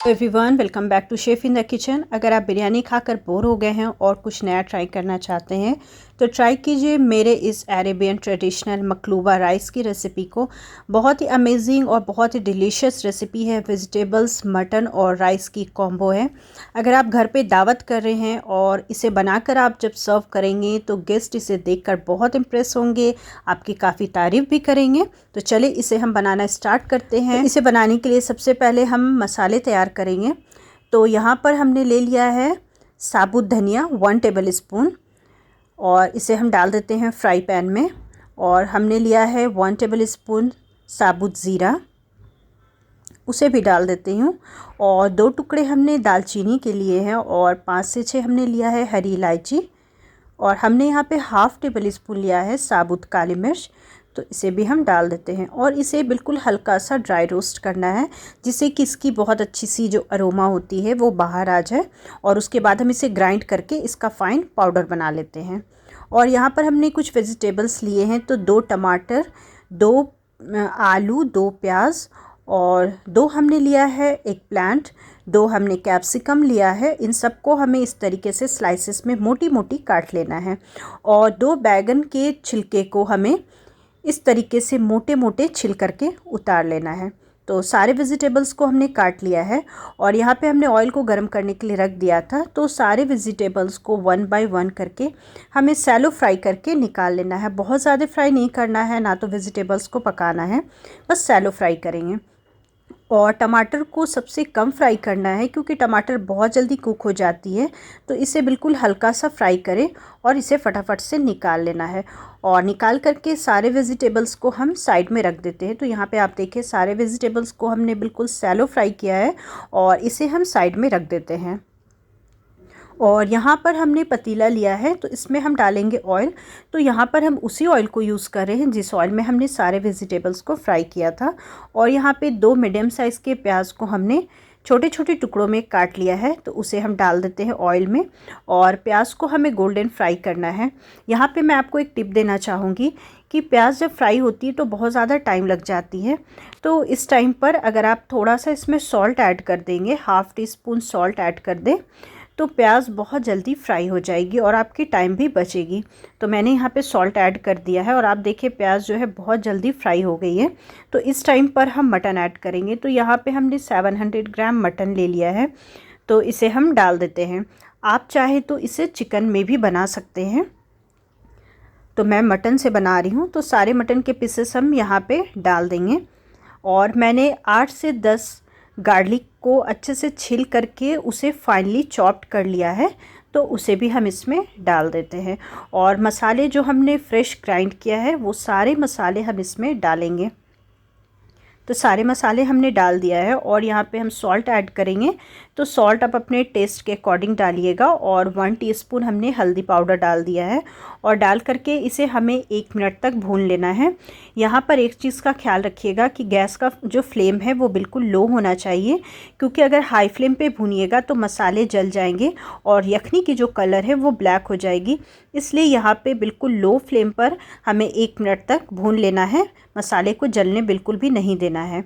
Everyone, welcome back to chef in the kitchen. अगर आप बिरयानी खाकर बोर हो गए हैं और कुछ नया ट्राई करना चाहते हैं तो ट्राई कीजिए मेरे इस अरेबियन ट्रेडिशनल मकलूबा राइस की रेसिपी को। बहुत ही अमेजिंग और बहुत ही डिलीशियस रेसिपी है। वेजिटेबल्स, मटन और राइस की कॉम्बो है। अगर आप घर पे दावत कर रहे हैं और इसे बनाकर आप जब सर्व करेंगे तो गेस्ट इसे देखकर बहुत इम्प्रेस होंगे, आपकी काफ़ी तारीफ़ भी करेंगे। तो चलिए इसे हम बनाना स्टार्ट करते हैं। तो इसे बनाने के लिए सबसे पहले हम मसाले तैयार करेंगे। तो यहाँ पर हमने ले लिया है साबुत धनिया 1 टेबल स्पून और इसे हम डाल देते हैं फ्राई पैन में। और हमने लिया है 1 टेबल स्पून साबुत ज़ीरा, उसे भी डाल देती हूँ। और 2 टुकड़े हमने दालचीनी के लिए हैं और 5 से 6 हमने लिया है हरी इलायची। और हमने यहाँ पे हाफ़ टेबल स्पून लिया है साबुत काली मिर्च, तो इसे भी हम डाल देते हैं। और इसे बिल्कुल हल्का सा ड्राई रोस्ट करना है जिससे कि इसकी बहुत अच्छी सी जो अरोमा होती है वो बाहर आ जाए। और उसके बाद हम इसे ग्राइंड करके इसका फ़ाइन पाउडर बना लेते हैं। और यहाँ पर हमने कुछ वेजिटेबल्स लिए हैं, तो 2 टमाटर, 2 आलू, 2 प्याज और 2 हमने लिया है एग प्लांट, 2 हमने कैप्सिकम लिया है। इन सबको हमें इस तरीके से स्लाइसेस में मोटी मोटी काट लेना है। और 2 बैगन के छिलके को हमें इस तरीके से मोटे मोटे छिल करके उतार लेना है। तो सारे वेजिटेबल्स को हमने काट लिया है और यहाँ पे हमने ऑयल को गर्म करने के लिए रख दिया था। तो सारे वेजिटेबल्स को 1 बाय 1 करके हमें सैलो फ्राई करके निकाल लेना है। बहुत ज़्यादा फ्राई नहीं करना है, ना तो वेजिटेबल्स को पकाना है, बस सैलो फ्राई करेंगे। और टमाटर को सबसे कम फ्राई करना है क्योंकि टमाटर बहुत जल्दी कुक हो जाती है। तो इसे बिल्कुल हल्का सा फ्राई करें और इसे फटाफट से निकाल लेना है। और निकाल करके सारे वेजिटेबल्स को हम साइड में रख देते हैं। तो यहाँ पे आप देखिए सारे वेजिटेबल्स को हमने बिल्कुल सैलो फ्राई किया है और इसे हम साइड में रख देते हैं। और यहाँ पर हमने पतीला लिया है तो इसमें हम डालेंगे ऑयल। तो यहाँ पर हम उसी ऑयल को यूज़ कर रहे हैं जिस ऑयल में हमने सारे वेजिटेबल्स को फ्राई किया था। और यहाँ पे 2 मीडियम साइज़ के प्याज को हमने छोटे छोटे टुकड़ों में काट लिया है, तो उसे हम डाल देते हैं ऑयल में। और प्याज को हमें गोल्डन फ्राई करना है। यहाँ पे मैं आपको एक टिप देना चाहूँगी कि प्याज जब फ्राई होती है तो बहुत ज़्यादा टाइम लग जाती है। तो इस टाइम पर अगर आप थोड़ा सा इसमें सॉल्ट ऐड कर देंगे, half tea spoon salt add कर दें, तो प्याज बहुत जल्दी फ्राई हो जाएगी और आपकी टाइम भी बचेगी। तो मैंने यहाँ पे सॉल्ट ऐड कर दिया है और आप देखिए प्याज जो है बहुत जल्दी फ्राई हो गई है। तो इस टाइम पर हम मटन ऐड करेंगे। तो यहाँ पे हमने 700 ग्राम मटन ले लिया है, तो इसे हम डाल देते हैं। आप चाहे तो इसे चिकन में भी बना सकते हैं, तो मैं मटन से बना रही हूँ। तो सारे मटन के पीसेस हम यहाँ पे डाल देंगे। और मैंने 8 से 10 गार्लिक को अच्छे से छिल करके उसे फाइनली चॉप्ड कर लिया है, तो उसे भी हम इसमें डाल देते हैं। और मसाले जो हमने फ्रेश ग्राइंड किया है वो सारे मसाले हम इसमें डालेंगे। तो सारे मसाले हमने डाल दिया है और यहाँ पे हम सॉल्ट ऐड करेंगे। तो सॉल्ट आप अपने टेस्ट के अकॉर्डिंग डालिएगा। और 1 टीस्पून हमने हल्दी पाउडर डाल दिया है और डाल करके इसे हमें 1 मिनट तक भून लेना है। यहाँ पर एक चीज़ का ख्याल रखिएगा कि गैस का जो फ्लेम है वो बिल्कुल लो होना चाहिए, क्योंकि अगर हाई फ्लेम पे भूनिएगा तो मसाले जल जाएंगे और यखनी की जो कलर है वो ब्लैक हो जाएगी। इसलिए यहाँ पे बिल्कुल लो फ्लेम पर हमें 1 मिनट तक भून लेना है, मसाले को जलने बिल्कुल भी नहीं देना है।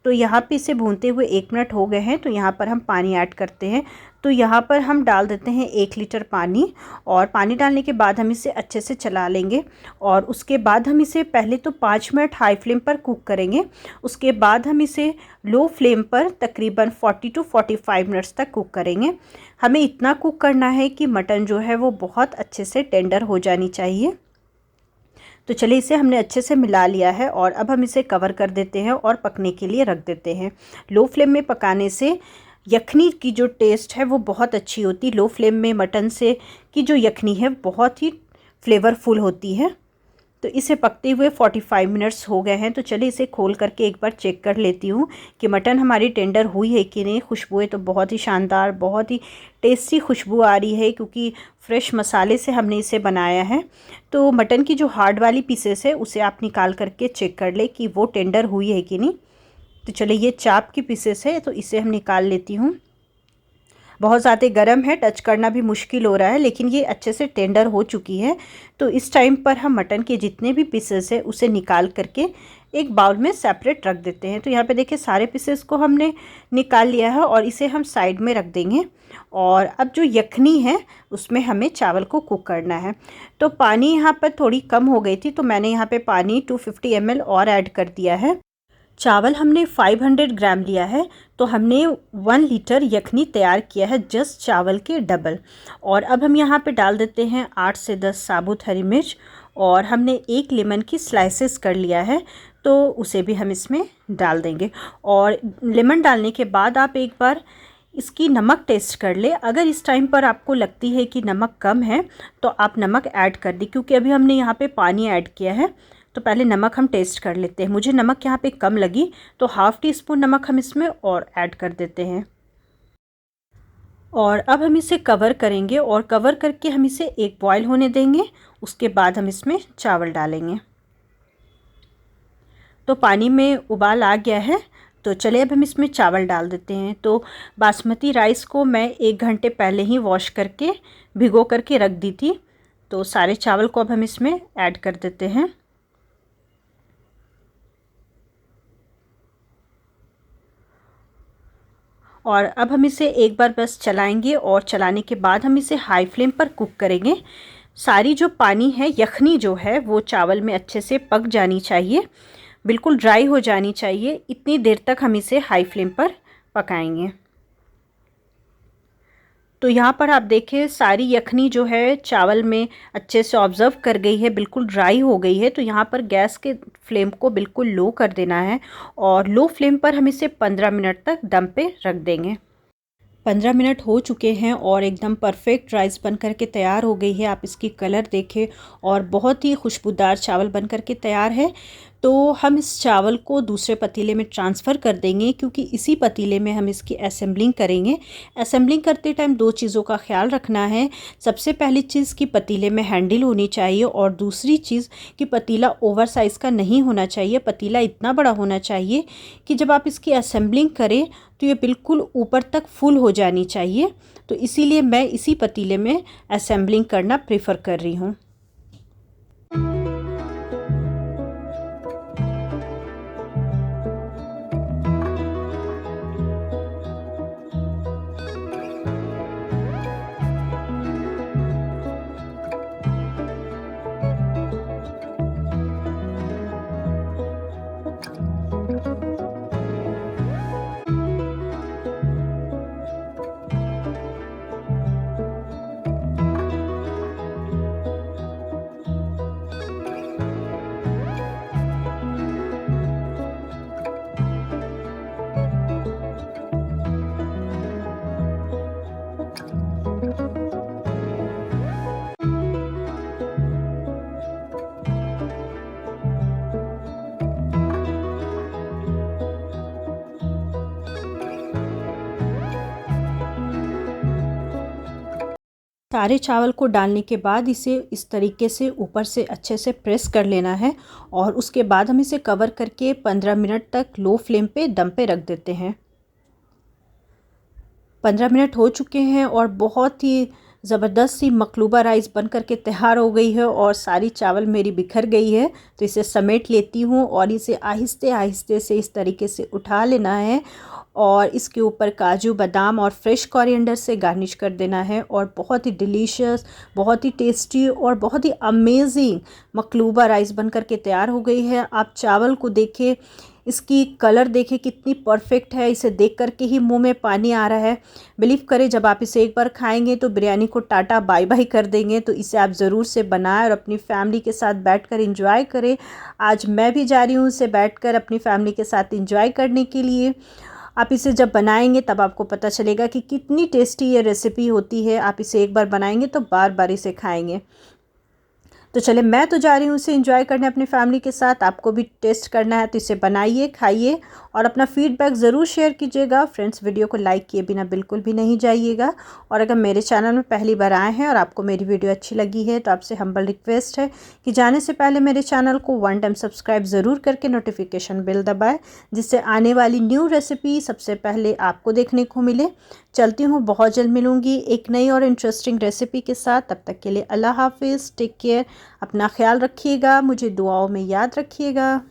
तो यहाँ पे इसे भूनते हुए 1 मिनट हो गए हैं, तो यहाँ पर हम पानी ऐड करते हैं। तो यहाँ पर हम डाल देते हैं 1 लीटर पानी। और पानी डालने के बाद हम इसे अच्छे से चला लेंगे और उसके बाद हम इसे पहले तो 5 मिनट हाई फ्लेम पर कुक करेंगे। उसके बाद हम इसे लो फ्लेम पर तकरीबन 40 टू 45 मिनट्स तक कुक करेंगे। हमें इतना कुक करना है कि मटन जो है वो बहुत अच्छे से टेंडर हो जानी चाहिए। तो चलिए इसे हमने अच्छे से मिला लिया है और अब हम इसे कवर कर देते हैं और पकने के लिए रख देते हैं। लो फ्लेम में पकाने से यखनी की जो टेस्ट है वो बहुत अच्छी होती है। लो फ्लेम में मटन से की जो यखनी है बहुत ही फ्लेवरफुल होती है। तो इसे पकते हुए 45 मिनट्स हो गए हैं। तो चलिए इसे खोल करके एक बार चेक कर लेती हूँ कि मटन हमारी टेंडर हुई है कि नहीं। खुशबुएं तो बहुत ही शानदार, बहुत ही टेस्टी खुशबू आ रही है क्योंकि फ्रेश मसाले से हमने इसे बनाया है। तो मटन की जो हार्ड वाली पीसेस है उसे आप निकाल करके चेक कर ले कि वो टेंडर हुई है कि नहीं। तो चलिए ये चाप की पीसेस है तो इसे हम निकाल लेती हूँ। बहुत ज़्यादा गर्म है, टच करना भी मुश्किल हो रहा है, लेकिन ये अच्छे से टेंडर हो चुकी है। तो इस टाइम पर हम मटन के जितने भी पीसेस है उसे निकाल करके एक बाउल में सेपरेट रख देते हैं। तो यहाँ पे देखिए सारे पीसेस को हमने निकाल लिया है और इसे हम साइड में रख देंगे। और अब जो यखनी है उसमें हमें चावल को कुक करना है। तो पानी यहाँ पर थोड़ी कम हो गई थी, तो मैंने यहाँ पे पानी 250 ml और ऐड कर दिया है। चावल हमने 500 ग्राम लिया है, तो हमने 1 लीटर यखनी तैयार किया है, जस्ट चावल के डबल। और अब हम यहाँ पे डाल देते हैं 8 से 10 साबुत हरी मिर्च, और हमने 1 लेमन की स्लाइसेस कर लिया है, तो उसे भी हम इसमें डाल देंगे। और लेमन डालने के बाद आप एक बार इसकी नमक टेस्ट कर ले। अगर इस टाइम पर आपको लगती है कि नमक कम है तो आप नमक ऐड कर दी, क्योंकि अभी हमने यहाँ पे पानी ऐड किया है। तो पहले नमक हम टेस्ट कर लेते हैं। मुझे नमक यहाँ पे कम लगी, तो ½ टीस्पून नमक हम इसमें और ऐड कर देते हैं। और अब हम इसे कवर करेंगे, और कवर करके हम इसे एक बॉयल होने देंगे। उसके बाद हम इसमें चावल डालेंगे। तो पानी में उबाल आ गया है, तो चलिए अब हम इसमें चावल डाल देते हैं। तो बासमती राइस को मैं 1 घंटे पहले ही वॉश करके भिगो करके रख दी थी। तो सारे चावल को अब हम इसमें ऐड कर देते हैं। और अब हम इसे एक बार बस चलाएंगे, और चलाने के बाद हम इसे हाई फ्लेम पर कुक करेंगे। सारी जो पानी है, यखनी जो है वो चावल में अच्छे से पक जानी चाहिए, बिल्कुल ड्राई हो जानी चाहिए। इतनी देर तक हम इसे हाई फ्लेम पर पकाएंगे। तो यहाँ पर आप देखें सारी यखनी जो है चावल में अच्छे से ऑब्ज़र्व कर गई है, बिल्कुल ड्राई हो गई है। तो यहाँ पर गैस के फ्लेम को बिल्कुल लो कर देना है, और लो फ्लेम पर हम इसे 15 मिनट तक दम पे रख देंगे। 15 मिनट हो चुके हैं और एकदम परफेक्ट राइस बन करके तैयार हो गई है। आप इसकी कलर देखें, और बहुत ही खुशबूदार चावल बन करके तैयार है। तो हम इस चावल को दूसरे पतीले में ट्रांसफ़र कर देंगे, क्योंकि इसी पतीले में हम इसकी असेंबलिंग करेंगे। असेंबलिंग करते टाइम 2 चीज़ों का ख्याल रखना है। सबसे पहली चीज़ कि पतीले में हैंडल होनी चाहिए, और दूसरी चीज़ कि पतीला ओवर साइज़ का नहीं होना चाहिए। पतीला इतना बड़ा होना चाहिए कि जब आप इसकी असेंबलिंग करें तो ये बिल्कुल ऊपर तक फुल हो जानी चाहिए। तो इसीलिए मैं इसी पतीले में असेंबलिंग करना प्रेफर कर रही हूँ। सारे चावल को डालने के बाद इसे इस तरीके से ऊपर से अच्छे से प्रेस कर लेना है, और उसके बाद हम इसे कवर करके 15 मिनट तक लो फ्लेम पे दम पे रख देते हैं। 15 मिनट हो चुके हैं और बहुत ही ज़बरदस्त सी मकलूबा राइस बन करके तैयार हो गई है, और सारी चावल मेरी बिखर गई है। तो इसे समेट लेती हूँ, और इसे आहिस्ते आहिस्ते से इस तरीके से उठा लेना है, और इसके ऊपर काजू बादाम और फ्रेश कोरिएंडर से गार्निश कर देना है। और बहुत ही डिलीशियस, बहुत ही टेस्टी और बहुत ही अमेजिंग मकलूबा राइस बन करके तैयार हो गई है। आप चावल को देखें, इसकी कलर देखें कितनी परफेक्ट है। इसे देख करके ही मुंह में पानी आ रहा है। बिलीव करें, जब आप इसे एक बार खाएंगे तो बिरयानी को टाटा बाय बाय कर देंगे। तो इसे आप ज़रूर से बनाएं और अपनी फैमिली के साथ बैठकर एंजॉय करें। आज मैं भी जा रही हूँ इसे बैठकर अपनी फैमिली के साथ एंजॉय करने के लिए। आप इसे जब बनाएंगे तब आपको पता चलेगा कि कितनी टेस्टी ये रेसिपी होती है। आप इसे एक बार बनाएंगे तो बार बार इसे खाएंगे। तो चले, मैं तो जा रही हूँ इसे एंजॉय करने अपनी फैमिली के साथ। आपको भी टेस्ट करना है तो इसे बनाइए, खाइए, और अपना फीडबैक ज़रूर शेयर कीजिएगा। फ्रेंड्स, वीडियो को लाइक किए बिना बिल्कुल भी नहीं जाइएगा। और अगर मेरे चैनल में पहली बार आए हैं और आपको मेरी वीडियो अच्छी लगी है तो आपसे हम्बल रिक्वेस्ट है कि जाने से पहले मेरे चैनल को 1 टाइम सब्सक्राइब ज़रूर करके नोटिफिकेशन बेल दबाएँ, जिससे आने वाली न्यू रेसिपी सबसे पहले आपको देखने को मिले। चलती हूँ, बहुत जल्द मिलूँगी एक नई और इंटरेस्टिंग रेसिपी के साथ। तब तक के लिए अल्लाह हाफिज़, टेक केयर, अपना ख्याल रखिएगा, मुझे दुआओं में याद रखिएगा।